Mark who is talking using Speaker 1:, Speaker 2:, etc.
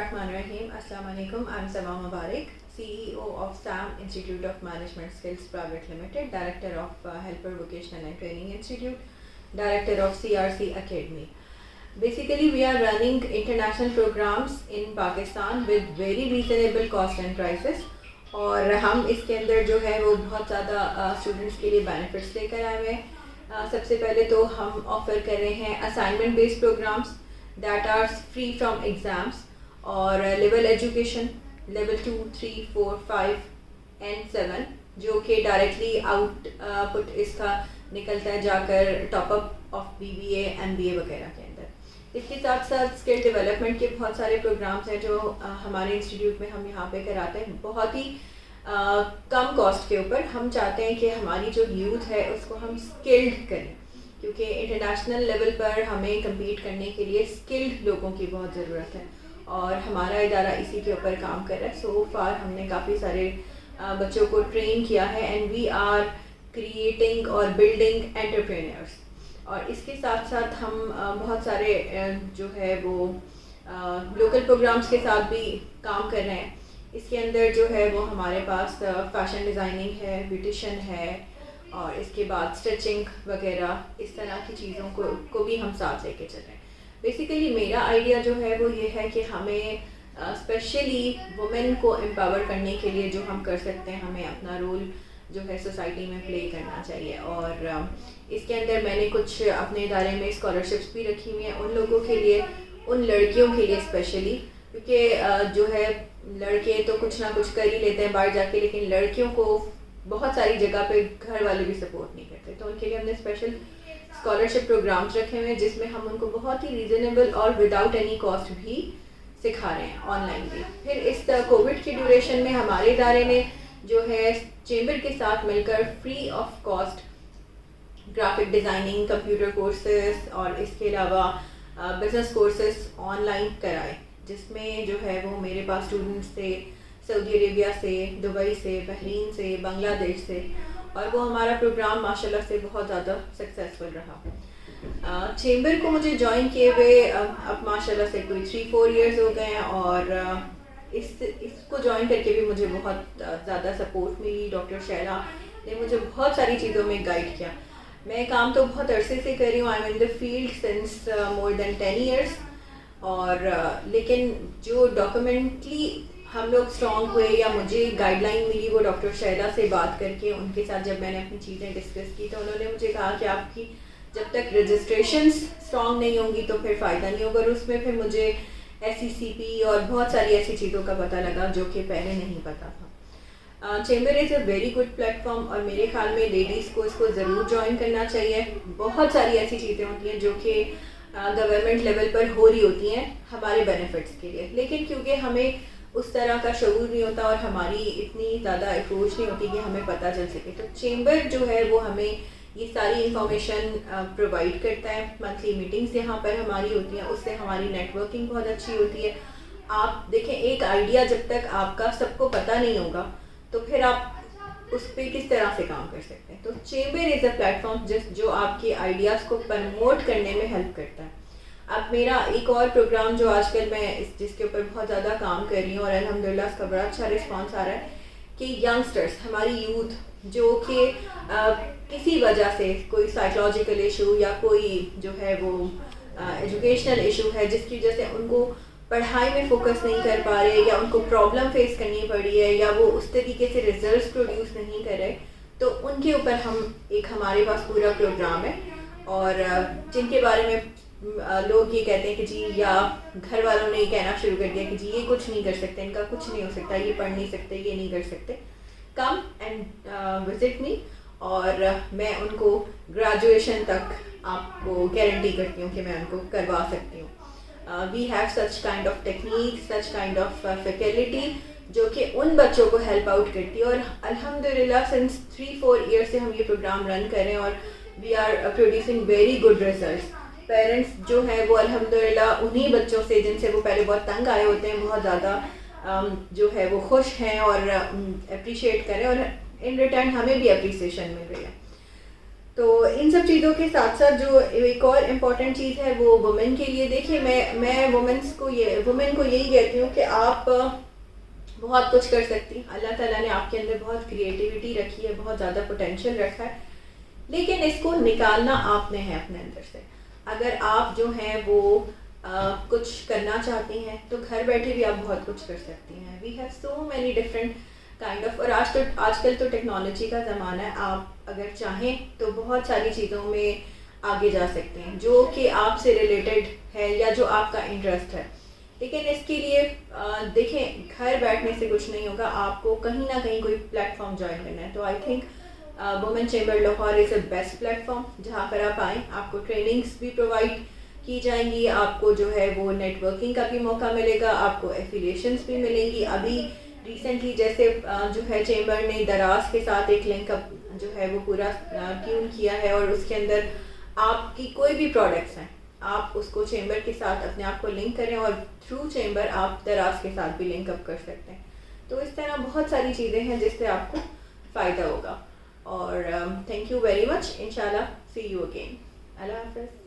Speaker 1: Bismillahirrahmanirrahim. Assalamu alaikum. I'm Sama Mubarak, CEO of SAM Institute of Management Skills Private Limited, Director of Helper Vocational and Training Institute, Director of CRC Academy. Basically, we are running international programs in Pakistan with very reasonable cost and prices. اور ہم اس کے اندر جو ہے وہ بہت زیادہ students کے لیے بینیفٹس لے کر آئے ہوئے ہیں. سب سے پہلے تو ہم آفر کر رہے ہیں assignment based programs that are free from exams اور لیول ایجوکیشن لیول 2, 3, 4, 5 and 7 جو کہ ڈائریکٹلی آؤٹ پٹ اس کا نکلتا ہے جا کر top up of BBA MBA وغیرہ کے اندر. اس کے ساتھ ساتھ اسکل ڈیولپمنٹ کے بہت سارے پروگرامس ہیں جو ہمارے انسٹیٹیوٹ میں ہم یہاں پہ کراتے ہیں بہت ہی کم کاسٹ کے اوپر. ہم چاہتے ہیں کہ ہماری جو یوتھ ہے اس کو ہم اسکلڈ کریں کیونکہ انٹرنیشنل لیول پر ہمیں کمپیٹ کرنے کے لیے اسکلڈ لوگوں کی بہت ضرورت ہے اور ہمارا ادارہ اسی کے اوپر کام کر رہا ہے. سو فار ہم نے کافی سارے بچوں کو ٹرین کیا ہے اینڈ وی آر کریٹنگ اور بلڈنگ انٹرپرینورس. اور اس کے ساتھ ساتھ ہم بہت سارے جو ہے وہ لوکل پروگرامس کے ساتھ بھی کام کر رہے ہیں. اس کے اندر جو ہے وہ ہمارے پاس فیشن ڈیزائننگ ہے, بیوٹیشین ہے اور اس کے بعد اسٹچنگ وغیرہ اس طرح کی چیزوں کو بھی ہم ساتھ لے کے چل رہے ہیں. بیسیکلی میرا آئیڈیا جو ہے وہ یہ ہے کہ ہمیں اسپیشلی وومن کو امپاور کرنے کے لیے جو ہم کر سکتے ہیں ہمیں اپنا رول جو ہے سوسائٹی میں پلے کرنا چاہیے. اور اس کے اندر میں نے کچھ اپنے ادارے میں اسکالرشپس بھی رکھی ہوئی ہیں ان لوگوں کے لیے, ان لڑکیوں کے لیے اسپیشلی, کیونکہ جو ہے لڑکے تو کچھ نہ کچھ کر ہی لیتے ہیں باہر جا کے, لیکن لڑکیوں کو بہت ساری جگہ پہ گھر والے بھی سپورٹ نہیں کرتے. تو ان کے لیے ہم نے اسپیشل اسکالرشپ پروگرامس رکھے ہوئے ہیں جس میں ہم ان کو بہت ہی ریزنیبل اور وداؤٹ اینی کاسٹ بھی سکھا رہے ہیں آن لائن بھی. پھر اس کووڈ کی ڈیوریشن میں ہمارے ادارے نے جو ہے چیمبر کے ساتھ مل کر free of cost graphic designing, computer courses اور اس کے علاوہ بزنس کورسز آن لائن کرائے, جس میں جو ہے وہ میرے پاس اسٹوڈنٹس تھے سعودی عربیہ سے, دبئی سے, بحرین سے, بنگلہ دیش سے, اور وہ ہمارا پروگرام ماشاءاللہ سے بہت زیادہ سکسیزفل رہا. چیمبر کو مجھے جوائن کیے ہوئے اب ماشاءاللہ سے کوئی 3-4 ایئرز ہو گئے ہیں اور اس کو جوائن کر کے بھی مجھے بہت زیادہ سپورٹ ملی. ڈاکٹر شیلا نے مجھے بہت ساری چیزوں میں گائیڈ کیا. میں کام تو بہت عرصے سے کر رہی ہوں, I am in the field since more than 10 years, اور لیکن جو ڈاکومنٹلی ہم لوگ اسٹرانگ ہوئے یا مجھے گائیڈ لائن ملی وہ ڈاکٹر شیلا سے بات کر کے, ان کے ساتھ جب میں نے اپنی چیزیں ڈسکس کی تو انہوں نے مجھے کہا کہ آپ کی جب تک رجسٹریشنس اسٹرانگ نہیں ہوں گی تو پھر فائدہ نہیں ہوگا. اور اس میں پھر مجھے SECP اور بہت ساری ایسی چیزوں کا پتہ لگا جو کہ پہلے نہیں پتہ تھا. Chamber is a very good plate form اور میرے خیال میں لیڈیز کو اس کو ضرور جوائن کرنا چاہیے. بہت ساری ایسی چیزیں ہوتی ہیں جو کہ گورنمنٹ لیول پر ہو رہی ہوتی ہیں ہمارے بینیفٹس کے لیے, لیکن کیونکہ ہمیں اس طرح کا شعور نہیں ہوتا اور ہماری اتنی زیادہ اپروچ نہیں ہوتی کہ ہمیں پتہ چل سکے. تو چیمبر جو ہے وہ ہمیں یہ ساری انفارمیشن پرووائڈ کرتا ہے. منتھلی میٹنگس یہاں پر ہماری ہوتی ہیں, اس سے ہماری نیٹ ورکنگ بہت اچھی ہوتی ہے. آپ دیکھیں ایک آئیڈیا جب تک آپ کا سب کو پتہ نہیں ہوگا تو پھر آپ اس پہ کس طرح سے کام کر سکتے ہیں. تو chamber is a plate form جو آپ کے آئیڈیاز کو پروموٹ کرنے میں ہیلپ کرتا ہے. اب میرا ایک اور پروگرام جو آج کل میں جس کے اوپر بہت زیادہ کام کر رہی ہوں اور الحمدللہ اس کا بڑا اچھا رسپانس آ رہا ہے کہ ینگسٹرس, ہماری یوتھ جو کہ کسی وجہ سے کوئی سائیکولوجیکل ایشو یا کوئی جو ہے وہ ایجوکیشنل ایشو ہے جس کی وجہ سے ان کو پڑھائی میں فوکس نہیں کر پا رہے یا ان کو پرابلم فیس کرنی پڑی ہے یا وہ اس طریقے سے ریزلٹس پروڈیوس نہیں کر رہے, تو ان کے اوپر ہمارے پاس پورا پروگرام ہے. اور جن کے بارے میں لوگ یہ کہتے ہیں کہ جی, یا گھر والوں نے یہ کہنا شروع کر دیا کہ جی یہ کچھ نہیں کر سکتے, ان کا کچھ نہیں ہو سکتا, یہ پڑھ نہیں سکتے, یہ نہیں کر سکتے, کم اینڈ وزٹ می, اور میں ان کو گریجویشن تک آپ کو گارنٹی کرتی ہوں کہ میں ان کو کروا سکتی ہوں. We have such kind of technique, such kind of faculty جو کہ ان بچوں کو ہیلپ آؤٹ کرتی ہے. اور الحمدللہ سنس 3-4 ایئر سے ہم یہ پروگرام رن کریں اور we are producing very good results. Parents جو ہیں وہ الحمدللہ انہی بچوں سے جن سے وہ پہلے بہت تنگ آئے ہوتے ہیں بہت زیادہ جو ہے وہ خوش ہیں اور اپریشیٹ کریں, اور ان ریٹرن ہمیں بھی اپریسیشن مل رہی ہے. تو ان سب چیزوں کے ساتھ ساتھ جو ایک اور امپورٹنٹ چیز ہے وہ وومن کے لیے. دیکھیے میں وومن کو یہی کہتی ہوں کہ آپ بہت کچھ کر سکتی ہیں. اللہ تعالیٰ نے آپ کے اندر بہت کریٹیوٹی رکھی ہے, بہت زیادہ پوٹینشیل رکھا ہے, لیکن اس کو نکالنا آپ نے ہے اپنے اندر سے. اگر آپ جو ہیں وہ کچھ کرنا چاہتی ہیں تو گھر بیٹھے بھی آپ بہت کچھ کر سکتی ہیں. We have so many different kind of, اور آج کل تو ٹیکنالوجی کا زمانہ ہے. آپ اگر چاہیں تو بہت ساری چیزوں میں آگے جا سکتے ہیں جو کہ آپ سے ریلیٹڈ ہے یا جو آپ کا انٹرسٹ ہے. لیکن اس کے لیے دیکھیں گھر بیٹھنے سے کچھ نہیں ہوگا, آپ کو کہیں نہ کہیں کوئی پلیٹ فارم جوائن کرنا ہے. تو I think women chamber Lahore is a best platform جہاں پر آپ آئیں. آپ کو ٹریننگس بھی پرووائڈ کی جائیں گی, آپ کو جو ہے وہ نیٹ ورکنگ کا بھی موقع ملے گا, آپ کو ایفیلیشنس بھی ملیں گی. ابھی ریسنٹلی جیسے جو ہے چیمبر نے دراز کے ساتھ ایک لنک اپ جو ہے وہ پورا ٹیون کیا ہے, اور اس کے اندر آپ کی کوئی بھی پروڈکٹس ہیں آپ اس کو چیمبر کے ساتھ اپنے آپ کو لنک کریں, اور تھرو چیمبر آپ دراز کے ساتھ بھی لنک اپ کر سکتے ہیں. تو اس طرح بہت ساری چیزیں ہیں جس سے آپ کو فائدہ ہوگا. اور تھینک یو ویری مچ. انشاءاللہ سی یو اگین. اللہ حافظ.